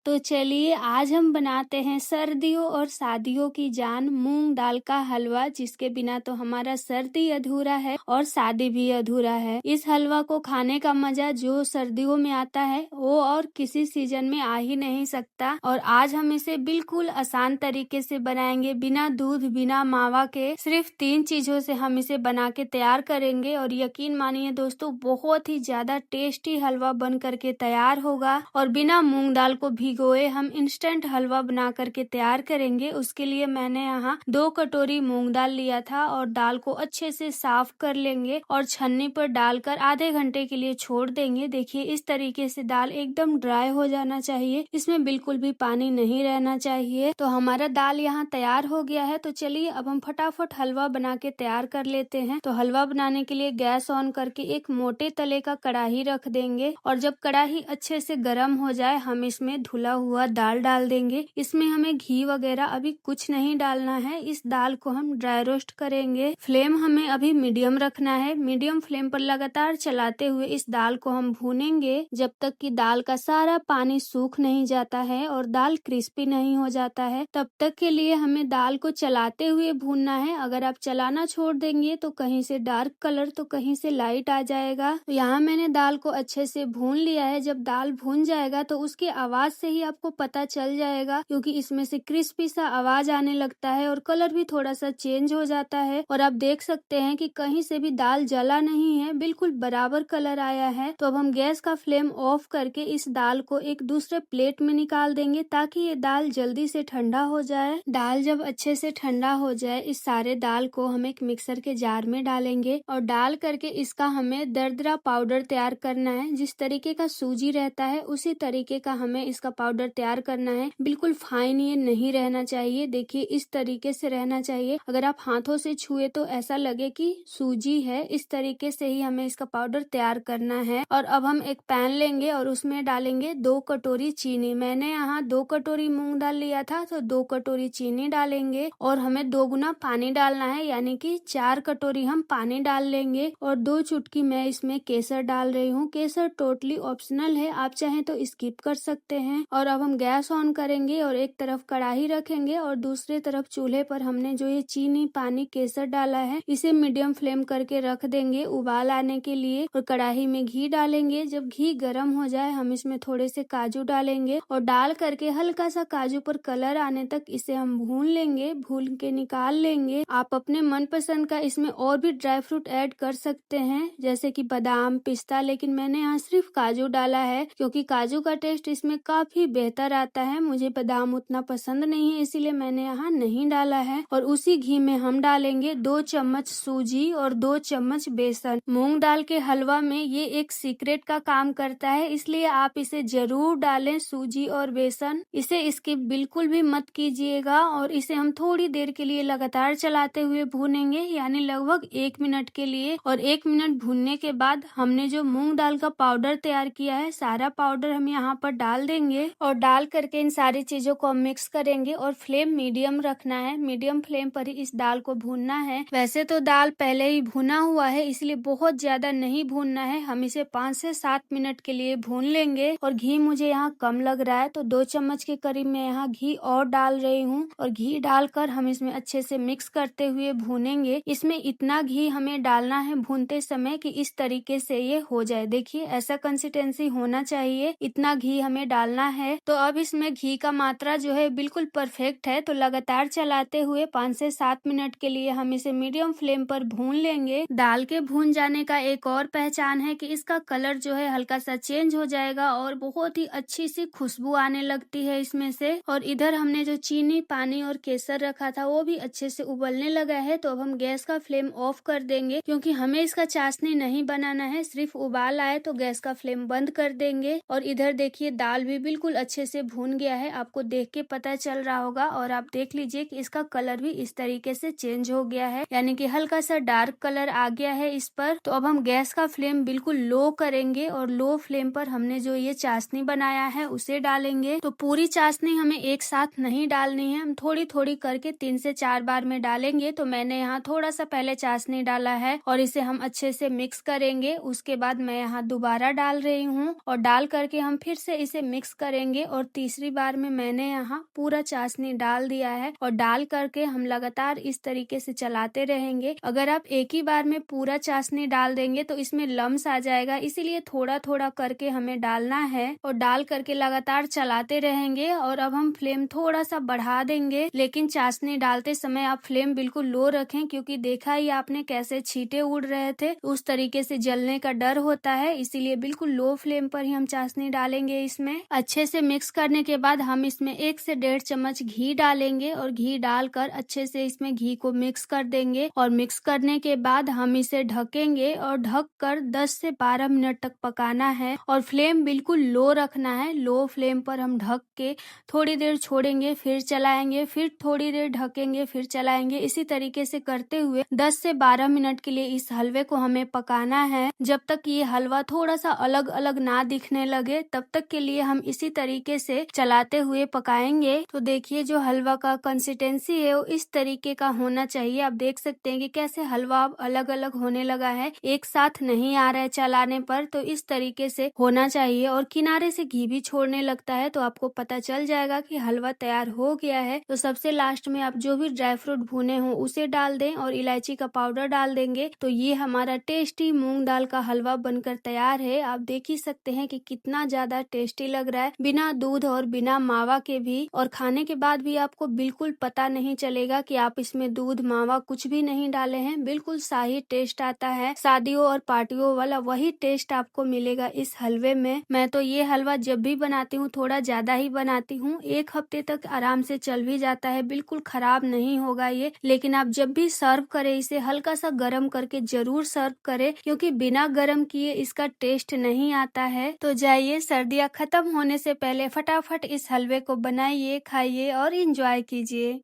तो चलिए आज हम बनाते हैं सर्दियों और शादियों की जान मूंग दाल का हलवा, जिसके बिना तो हमारा सर्दी अधूरा है और शादी भी अधूरा है। इस हलवा को खाने का मजा जो सर्दियों में आता है वो और किसी सीजन में आ ही नहीं सकता। और आज हम इसे बिल्कुल आसान तरीके से बनाएंगे, बिना दूध बिना मावा के। सिर्फ 3 चीजों से हम इसे बना के तैयार करेंगे और यकीन मानिए दोस्तों, बहुत ही ज्यादा टेस्टी हलवा बन करके तैयार होगा। और बिना मूंग दाल को भिगोए हम इंस्टेंट हलवा बना करके तैयार करेंगे। उसके लिए मैंने यहाँ 2 कटोरी मूंग दाल लिया था और दाल को अच्छे से साफ कर लेंगे और छन्नी पर डालकर आधे घंटे के लिए छोड़ देंगे। देखिए इस तरीके से दाल एकदम ड्राई हो जाना चाहिए, इसमें बिल्कुल भी पानी नहीं रहना चाहिए। तो हमारा दाल यहाँ तैयार हो गया है। तो चलिए अब हम फटाफट हलवा बना के तैयार कर लेते हैं। तो हलवा बनाने के लिए गैस ऑन करके एक मोटे तले का कढ़ाई रख देंगे और जब कढ़ाई अच्छे से गर्म हो जाए हम इसमें धुला हुआ दाल डाल देंगे। इसमें हमें घी वगैरह अभी कुछ नहीं डालना है। इस दाल को हम ड्राई रोस्ट करेंगे। फ्लेम हमें अभी मीडियम रखना है। मीडियम फ्लेम पर लगातार चलाते हुए इस दाल को हम भूनेंगे जब तक कि दाल का सारा पानी सूख नहीं जाता है और दाल क्रिस्पी नहीं हो जाता है। तब तक के लिए हमें दाल को चलाते हुए भूनना है। अगर आप चलाना छोड़ देंगे तो कहीं से डार्क कलर तो कहीं से लाइट आ जाएगा। यहाँ मैंने दाल को अच्छे से भून लिया है। जब दाल भून जाएगा तो उसकी आवाज से ही आपको पता चल जाएगा, क्योंकि इसमें से क्रिस्पी सा आवाज आने लगता है और कलर भी थोड़ा सा चेंज हो जाता है। और आप देख सकते हैं कि कहीं से भी दाल जला नहीं है, बिल्कुल बराबर कलर आया है। तो अब हम गैस का फ्लेम ऑफ करके इस दाल को एक दूसरे प्लेट में निकाल देंगे ताकि ये दाल जल्दी से ठंडा हो जाए। दाल जब अच्छे से ठंडा हो जाए इस सारे दाल को हम एक मिक्सर के जार में डालेंगे और डाल करके इसका हमें दरदरा पाउडर तैयार करना है। जिस तरीके का सूजी रहता है उसी तरीके का हमें इसका पाउडर तैयार करना है। बिल्कुल फाइन ये नहीं रहना चाहिए। देखिए इस तरीके से रहना चाहिए। अगर आप हाथों से छुए तो ऐसा लगे कि सूजी है। इस तरीके से ही हमें इसका पाउडर तैयार करना है। और अब हम एक पैन लेंगे और उसमें डालेंगे 2 कटोरी चीनी। मैंने यहाँ 2 कटोरी मूंग दाल लिया था तो 2 कटोरी चीनी डालेंगे और हमें 2 गुना पानी डालना है, यानी कि 4 कटोरी हम पानी डाल लेंगे। और 2 चुटकी मैं इसमें केसर डाल रही हूँ। केसर टोटली ऑप्शनल है, आप चाहें तो स्किप कर सकते हैं। और अब हम गैस ऑन करेंगे और एक तरफ कढ़ाई रखेंगे और दूसरे तरफ चूल्हे पर हमने जो ये चीनी पानी केसर डाला है इसे मीडियम फ्लेम करके रख देंगे उबाल आने के लिए। और कढ़ाई में घी डालेंगे। जब घी गर्म हो जाए हम इसमें थोड़े से काजू डालेंगे और डाल करके हल्का सा काजू पर कलर आने तक इसे हम भून लेंगे। भून के निकाल लेंगे। आप अपने मनपसंद का इसमें और भी ड्राई फ्रूट ऐड कर सकते हैं, जैसे कि बादाम, पिस्ता, लेकिन मैंने यहाँ सिर्फ काजू डाला है क्योंकि काजू का टेस्ट इसमें काफी बेहतर आता है। मुझे बादाम उतना पसंद नहीं है इसीलिए मैंने यहाँ नहीं डाला है। और उसी घी में हम डालेंगे 2 चम्मच सूजी और 2 चम्मच बेसन। मूंग दाल के हलवा में ये एक सीक्रेट का काम करता है, इसलिए आप इसे जरूर डालें, सूजी और बेसन। इसे स्किप बिल्कुल भी मत कीजिएगा। और इसे हम थोड़ी देर के लिए लगातार चलाते हुए भूनेंगे, यानी लगभग 1 मिनट के लिए। और 1 मिनट भूनने के बाद हमने जो मूंग दाल का पाउडर तैयार किया है सारा पाउडर हम यहाँ पर डाल देंगे और डाल करके इन सारी चीजों को मिक्स करेंगे। और फ्लेम मीडियम रखना है। मीडियम फ्लेम पर ही इस दाल को भूनना है। वैसे तो दाल पहले ही भुना हुआ है इसलिए बहुत ज्यादा नहीं भूनना है। हम इसे 5 से 7 मिनट के लिए भून लेंगे। और घी मुझे यहाँ कम लग रहा है तो 2 चम्मच के करीब मैं यहाँ घी और डाल रही हूँ। और घी डालकर हम इसमें अच्छे से मिक्स करते हुए भूनेंगे। इसमें इतना घी हमें डालना है भूनते समय कि इस तरीके से ये हो जाए। देखिए ऐसा कंसिस्टेंसी होना चाहिए, इतना घी हमें डालना है। तो अब इसमें घी का मात्रा जो है बिल्कुल परफेक्ट है। तो लगातार चलाते हुए 5 से 7 मिनट के लिए हम इसे मीडियम फ्लेम पर भून लेंगे। दाल के भून जाने का एक और पहचान है कि इसका कलर जो है हल्का सा चेंज हो जाएगा और बहुत ही अच्छी सी खुशबू आने लगती है इसमें से। और इधर हमने जो चीनी, पानी और केसर रखा था वो भी अच्छे से उबलने लगा है। तो अब हम गैस का फ्लेम ऑफ कर देंगे क्योंकि हमें इसका चाशनी नहीं बनाना है, सिर्फ उबाल आए तो गैस का फ्लेम बंद कर देंगे। और इधर देखिए दाल भी बिल्कुल अच्छे से भून गया है, आपको देख के पता चल रहा होगा। और आप देख लीजिए कि इसका कलर भी इस तरीके से चेंज हो गया है, यानी कि हल्का सा डार्क कलर आ गया है इस पर। तो अब हम गैस का फ्लेम बिल्कुल लो करेंगे और लो फ्लेम पर हमने जो ये चाशनी बनाया है उसे डालेंगे। तो पूरी चाशनी हमें एक साथ नहीं डालनी है, हम थोड़ी थोड़ी करके 3 से 4 बार में डालेंगे। तो मैंने यहाँ थोड़ा सा पहले चाशनी डाला है और इसे हम अच्छे से मिक्स करेंगे। उसके बाद मैं यहाँ दोबारा डाल रही हूँ और डाल करके हम फिर से इसे मिक्स करेंगे। करेंगे और तीसरी बार में मैंने यहाँ पूरा चाशनी डाल दिया है और डाल करके हम लगातार इस तरीके से चलाते रहेंगे। अगर आप एक ही बार में पूरा चाशनी डाल देंगे तो इसमें लम्स आ जाएगा, इसीलिए थोड़ा थोड़ा करके हमें डालना है और डाल करके लगातार चलाते रहेंगे। और अब हम फ्लेम थोड़ा सा बढ़ा देंगे, लेकिन चाशनी डालते समय आप फ्लेम बिल्कुल लो रखें, क्योंकि देखा ही आपने कैसे छींटे उड़ रहे थे, उस तरीके से जलने का डर होता है। इसीलिए बिल्कुल लो फ्लेम पर ही हम चाशनी डालेंगे। इसमें अच्छे से मिक्स करने के बाद हम इसमें 1 से 1.5 चम्मच घी डालेंगे और घी डालकर अच्छे से इसमें घी को मिक्स कर देंगे। और मिक्स करने के बाद हम इसे ढकेंगे और ढक कर 10 से 12 मिनट तक पकाना है और फ्लेम बिल्कुल लो रखना है। लो फ्लेम पर हम ढक के थोड़ी देर छोड़ेंगे, फिर चलाएंगे, फिर थोड़ी देर ढकेंगे, फिर चलाएंगे। इसी तरीके से करते हुए 10 से 12 मिनट के लिए इस हलवे को हमें पकाना है। जब तक ये हलवा थोड़ा सा अलग अलग ना दिखने लगे तब तक के लिए हम इसी तरीके से चलाते हुए पकाएंगे। तो देखिए जो हलवा का कंसिस्टेंसी है वो इस तरीके का होना चाहिए। आप देख सकते हैं कि कैसे हलवा अब अलग अलग होने लगा है, एक साथ नहीं आ रहा है चलाने पर। तो इस तरीके से होना चाहिए और किनारे से घी भी छोड़ने लगता है तो आपको पता चल जाएगा कि हलवा तैयार हो गया है। तो सबसे लास्ट में आप जो भी ड्राई फ्रूट भुने हो उसे डाल दें और इलायची का पाउडर डाल देंगे तो ये हमारा टेस्टी मूंग दाल का हलवा बनकर तैयार है। आप देख ही सकते हैं कि कितना ज्यादा टेस्टी लग रहा है, बिना दूध और बिना मावा के भी। और खाने के बाद भी आपको बिल्कुल पता नहीं चलेगा कि आप इसमें दूध मावा कुछ भी नहीं डाले हैं। बिल्कुल शाही टेस्ट आता है, शादियों और पार्टियों वाला वही टेस्ट आपको मिलेगा इस हलवे में। मैं तो ये हलवा जब भी बनाती हूँ थोड़ा ज्यादा ही बनाती हूँ, 1 हफ्ते तक आराम से चल भी जाता है, बिल्कुल खराब नहीं होगा ये। लेकिन आप जब भी सर्व करें इसे हल्का सा गर्म करके जरूर सर्व करें, क्योंकि बिना गर्म किए इसका टेस्ट नहीं आता है। तो जाइए सर्दियाँ खत्म होने से पहले फटाफट इस हलवे को बनाइए, खाइए और इंजॉय कीजिए।